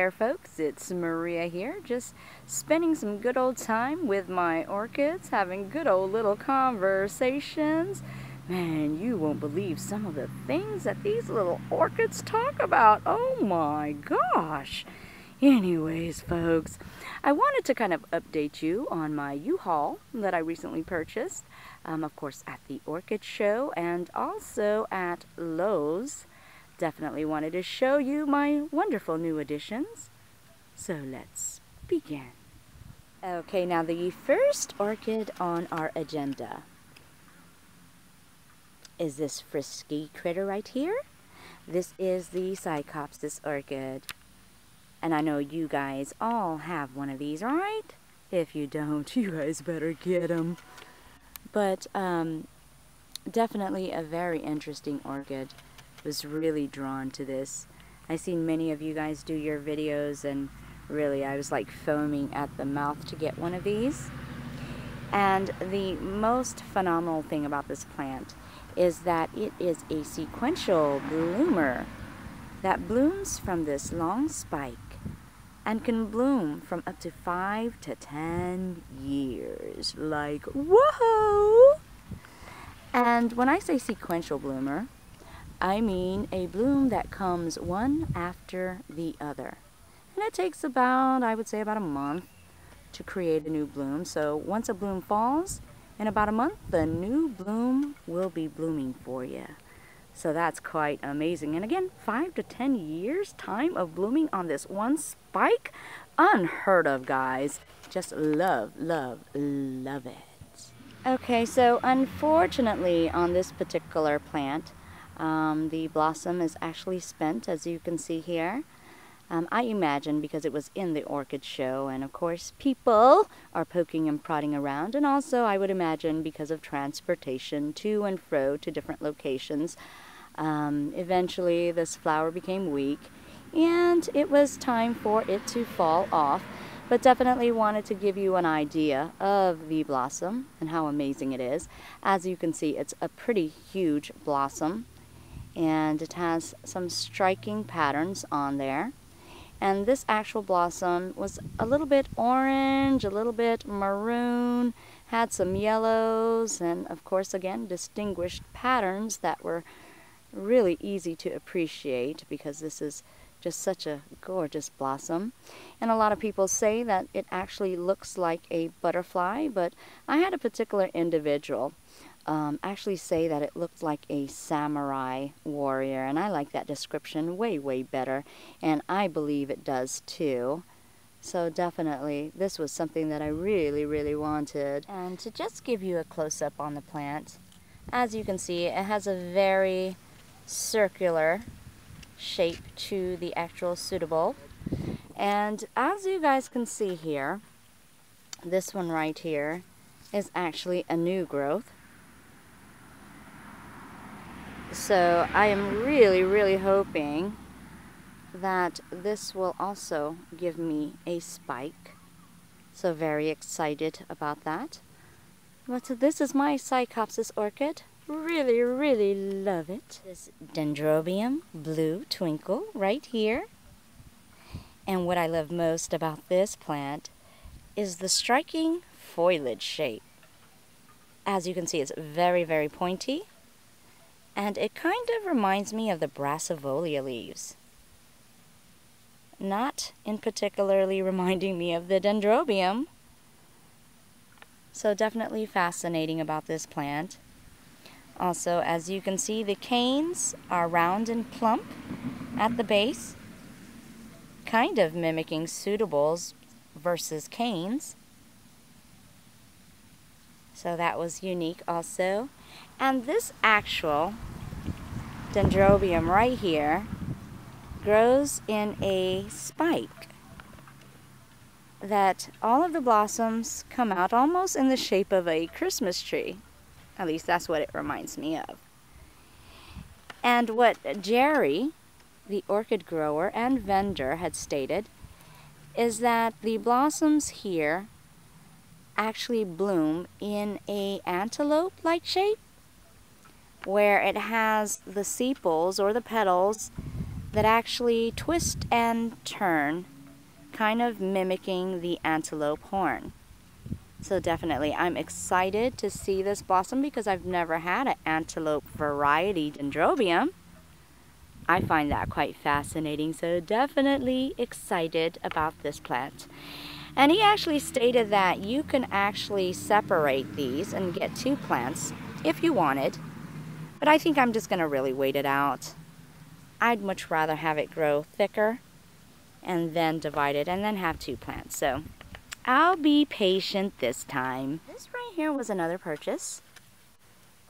there, folks. It's Maria here, just spending some good old time with my orchids, having good old little conversations. Man, you won't believe some of the things that these little orchids talk about. Oh my gosh. Anyways, folks, I wanted to kind of update you on my U-Haul that I recently purchased, of course, at the Orchid Show and also at Lowe's. Definitely wanted to show you my wonderful new additions. So let's begin. Okay, now the first orchid on our agenda is this frisky critter right here. This is the Cycopsis orchid. And I know you guys all have one of these, right? If you don't, you guys better get them. But definitely a very interesting orchid. Was really drawn to this. I've seen many of you guys do your videos, and really I was like foaming at the mouth to get one of these. And the most phenomenal thing about this plant is that it is a sequential bloomer that blooms from this long spike and can bloom from up to 5 to 10 years. Like, whoa! And when I say sequential bloomer, I mean a bloom that comes one after the other. And it takes about, I would say, about a month to create a new bloom. So once a bloom falls, in about a month, the new bloom will be blooming for you. So that's quite amazing. And again, 5 to 10 years time of blooming on this one spike? Unheard of, guys. Just love, love, love it. Okay, so unfortunately on this particular plant, the blossom is actually spent, as you can see here. I imagine because it was in the Orchid Show, and of course people are poking and prodding around, and also I would imagine because of transportation to and fro to different locations. Eventually this flower became weak and it was time for it to fall off, but definitely wanted to give you an idea of the blossom and how amazing it is. As you can see, it's a pretty huge blossom, and it has some striking patterns on there. And this actual blossom was a little bit orange, a little bit maroon, had some yellows, and of course again distinguished patterns that were really easy to appreciate because this is just such a gorgeous blossom. And a lot of people say that it actually looks like a butterfly, but I had a particular individual actually say that it looked like a samurai warrior, and I like that description way, way better, and I believe it does too. So definitely this was something that I really, really wanted. And to just give you a close-up on the plant, as you can see, it has a very circular shape to the actual pseudobulb, and as you guys can see here, this one right here is actually a new growth. So I am really, really hoping that this will also give me a spike. So very excited about that. But this is my Cycopsis orchid. Really, really love it. This Dendrobium Blue Twinkle right here. And what I love most about this plant is the striking foliage shape. As you can see, it's very, very pointy. And it kind of reminds me of the Brassivolia leaves. Not in particularly reminding me of the Dendrobium. So definitely fascinating about this plant. Also, as you can see, the canes are round and plump at the base, kind of mimicking pseudobulbs versus canes. So that was unique also. And this actual Dendrobium right here grows in a spike that all of the blossoms come out almost in the shape of a Christmas tree. At least that's what it reminds me of. And what Jerry, the orchid grower and vendor, had stated is that the blossoms here actually bloom in a antelope-like shape, where it has the sepals or the petals that actually twist and turn kind of mimicking the antelope horn. So definitely, I'm excited to see this blossom because I've never had an antelope variety dendrobium. I find that quite fascinating, so definitely excited about this plant. And he actually stated that you can actually separate these and get 2 plants if you wanted. But I think I'm just going to really wait it out. I'd much rather have it grow thicker and then divide it and then have 2 plants. So I'll be patient this time. This right here was another purchase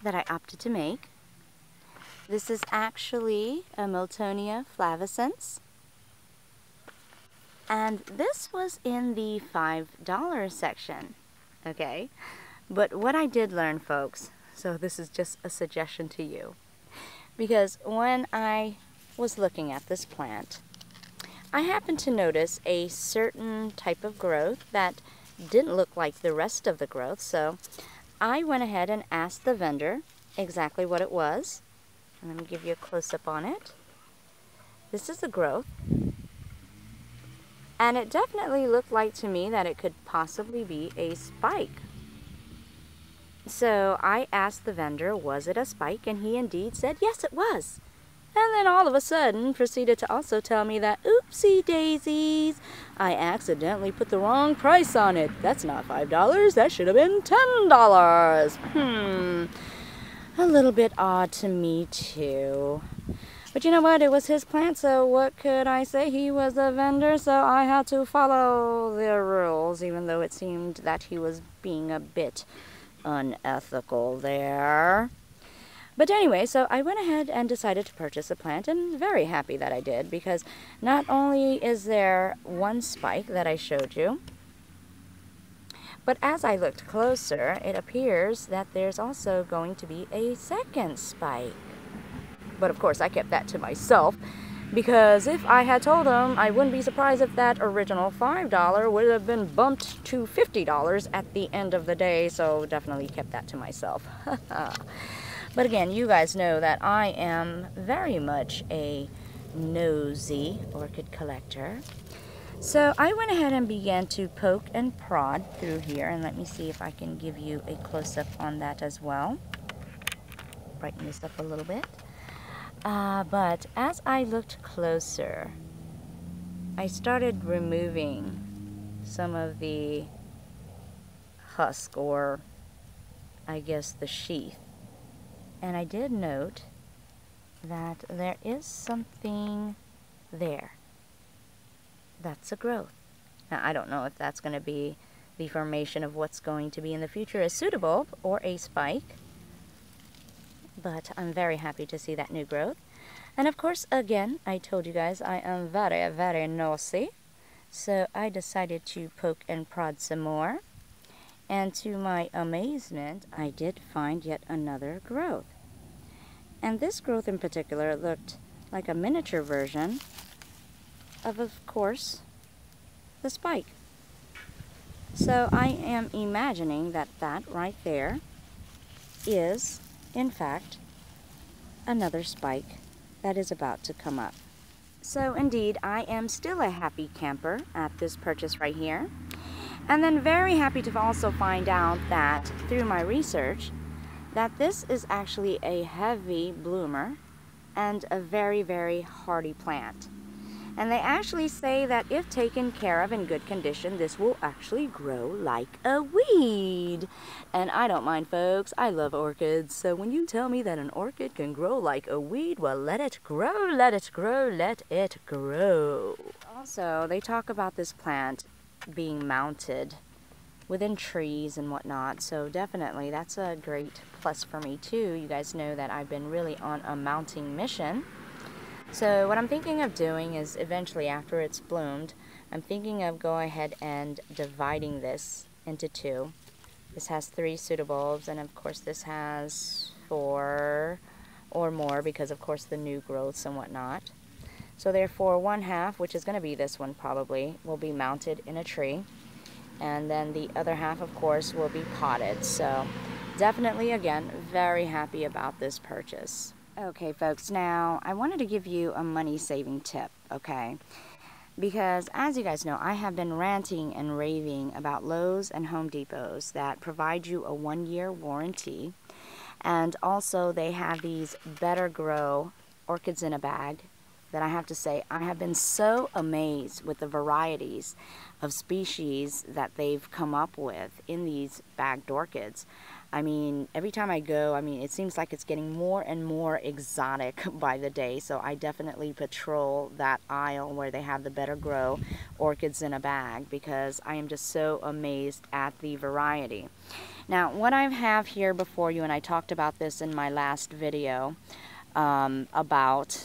that I opted to make. This is actually a Miltonia flavescens. And this was in the $5 section, okay? But what I did learn, folks, so this is just a suggestion to you, because when I was looking at this plant, I happened to notice a certain type of growth that didn't look like the rest of the growth, so I went ahead and asked the vendor exactly what it was. And let me give you a close-up on it. This is the growth. And it definitely looked like to me that it could possibly be a spike. So I asked the vendor, was it a spike? And he indeed said, yes, it was. And then all of a sudden proceeded to also tell me that, oopsie daisies, I accidentally put the wrong price on it. That's not $5, that should have been $10. A little bit odd to me too. But you know what, it was his plant, so what could I say? He was a vendor, so I had to follow the rules, even though it seemed that he was being a bit unethical there. But anyway, so I went ahead and decided to purchase a plant, and very happy that I did, because not only is there 1 spike that I showed you, but as I looked closer, it appears that there's also going to be a 2nd spike. But of course, I kept that to myself, because if I had told him, I wouldn't be surprised if that original $5 would have been bumped to $50 at the end of the day, so definitely kept that to myself. But again, you guys know that I am very much a nosy orchid collector. So I went ahead and began to poke and prod through here, and let me see if I can give you a close-up on that as well. Brighten this up a little bit. But as I looked closer, I started removing some of the husk, or I guess the sheath. And I did note that there is something there. That's a growth. Now, I don't know if that's going to be the formation of what's going to be in the future a pseudobulb or a spike. But I'm very happy to see that new growth. And of course, again, I told you guys I am very, very nosy. So I decided to poke and prod some more. And to my amazement, I did find yet another growth. And this growth in particular looked like a miniature version of course, the spike. So I am imagining that that right there is, in fact, another spike that is about to come up. So indeed, I am still a happy camper at this purchase right here. And then very happy to also find out that through my research that this is actually a heavy bloomer and a very, very hardy plant. And they actually say that if taken care of in good condition, this will actually grow like a weed. And I don't mind, folks. I love orchids. So when you tell me that an orchid can grow like a weed, well, let it grow, let it grow, let it grow. Also, they talk about this plant being mounted within trees and whatnot, so definitely that's a great plus for me too. You guys know that I've been really on a mounting mission. So what I'm thinking of doing is eventually, after it's bloomed, I'm thinking of going ahead and dividing this into 2. This has 3 pseudobulbs, and of course this has 4 or more, because of course the new growths and whatnot. So therefore 1/2, which is going to be this one probably, will be mounted in a tree. And then the other half, of course, will be potted. So definitely, again, very happy about this purchase. Okay, folks, now I wanted to give you a money-saving tip, okay? because as you guys know, I have been ranting and raving about Lowe's and Home Depots that provide you a 1-year warranty, and also they have these Better Grow orchids in a bag that I have to say I have been so amazed with the varieties of species that they've come up with in these bagged orchids. I mean, every time I go, I mean, it seems like it's getting more and more exotic by the day. So I definitely patrol that aisle where they have the Better Grow orchids in a bag because I am just so amazed at the variety. Now, what I have here before you, and I talked about this in my last video about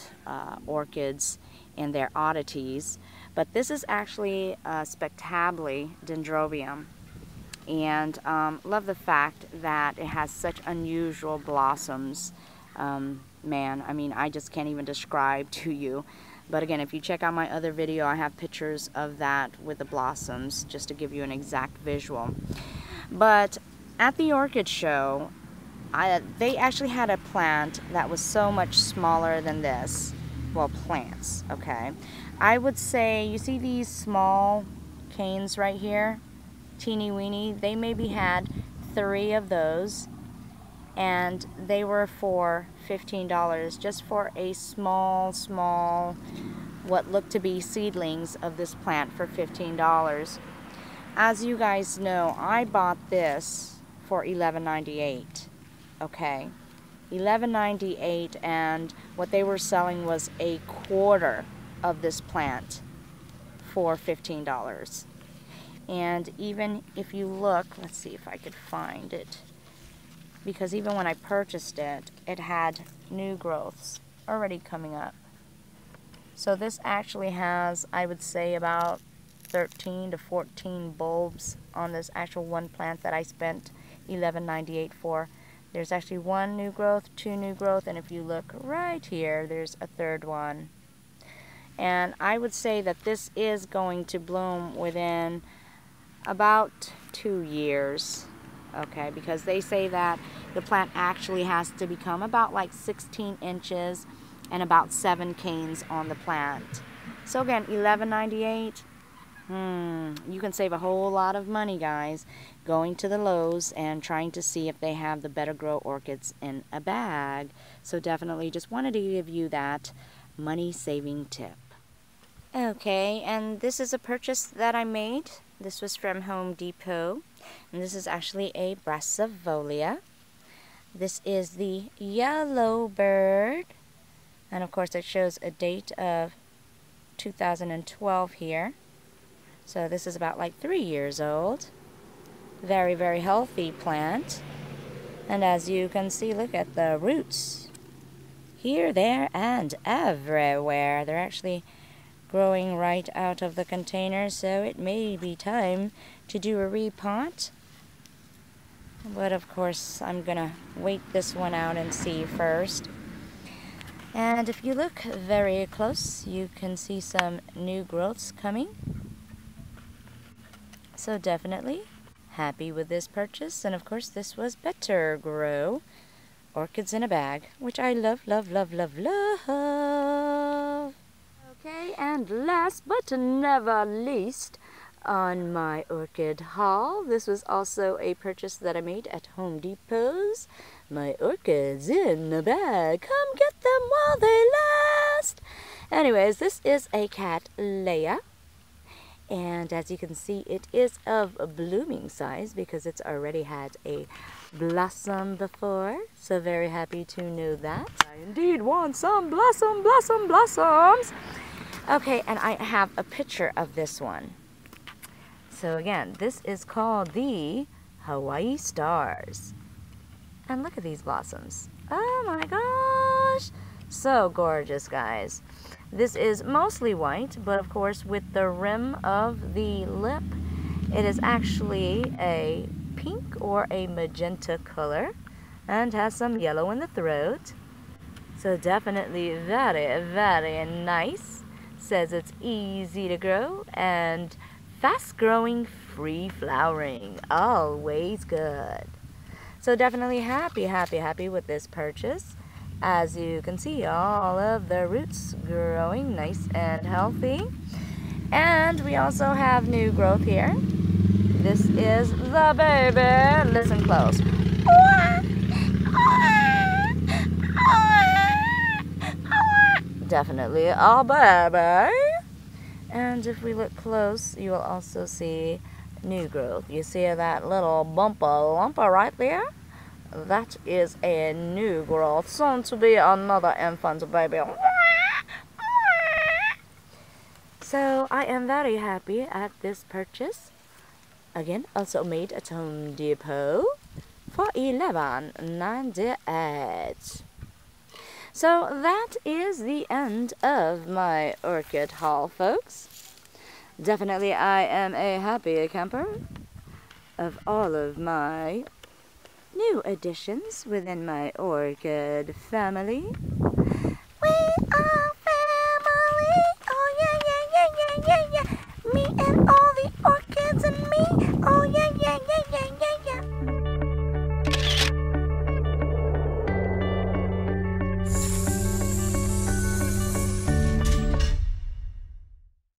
orchids and their oddities, but this is actually Spectably dendrobium. And love the fact that it has such unusual blossoms. Man, I mean, I just can't even describe to you. But again, if you check out my other video, I have pictures of that with the blossoms just to give you an exact visual. But at the orchid show, they actually had a plant that was so much smaller than this. Well, plants, okay. I would say, you see these small canes right here? Teeny weeny, they maybe had 3 of those, and they were for $15 just for a small what looked to be seedlings of this plant for $15. As you guys know, I bought this for $11.98. okay, $11.98, and what they were selling was a quarter of this plant for $15. And even if you look, let's see if I could find it, because even when I purchased it, it had new growths already coming up. So this actually has, I would say, about 13 to 14 bulbs on this actual one plant that I spent $11.98 for. There's actually 1 new growth, 2 new growth, and if you look right here, there's a 3rd one. And I would say that this is going to bloom within about 2 years, okay, because they say that the plant actually has to become about like 16 inches and about 7 canes on the plant. So again, $11.98. You can save a whole lot of money, guys, going to the Lowe's and trying to see if they have the Better Grow orchids in a bag. So definitely just wanted to give you that money-saving tip. Okay, and this is a purchase that I made. This was from Home Depot, and this is actually a Brassivolia. This is the Yellow Bird, and of course it shows a date of 2012 here. So this is about like 3 years old. Very, very healthy plant. And as you can see, look at the roots. Here, there, and everywhere. They're actually growing right out of the container, so it may be time to do a repot. But of course, I'm gonna wait this one out and see first. And if you look very close, you can see some new growths coming. So definitely happy with this purchase. And of course, this was Better Grow orchids in a bag, which I love, love, love, love, love. Okay, and last but never least on my orchid haul, this was also a purchase that I made at Home Depot's. My orchids in a bag. Come get them while they last. Anyways, this is a Cattleya. And as you can see, it is of a blooming size because it's already had a blossom before. So very happy to know that. I indeed want some blossoms. Okay, and I have a picture of this one. So again, this is called the Hawaii Stars. And look at these blossoms. Oh my gosh! So gorgeous, guys. This is mostly white, but of course with the rim of the lip, it is actually a pink or a magenta color and has some yellow in the throat. So definitely very, very nice. Says it's easy to grow and fast growing, free flowering. Always good. So definitely happy with this purchase. As you can see, all of the roots growing nice and healthy. And we also have new growth here. This is the baby. Listen close. Definitely a baby. And if we look close, you will also see new growth. You see that little lumper right there? That is a new growth, soon to be another infant baby. So I am very happy at this purchase. Again, also made at Home Depot for $11.98. So that is the end of my orchid haul, folks. Definitely I am a happy camper of all of my new additions within my orchid family. Wee!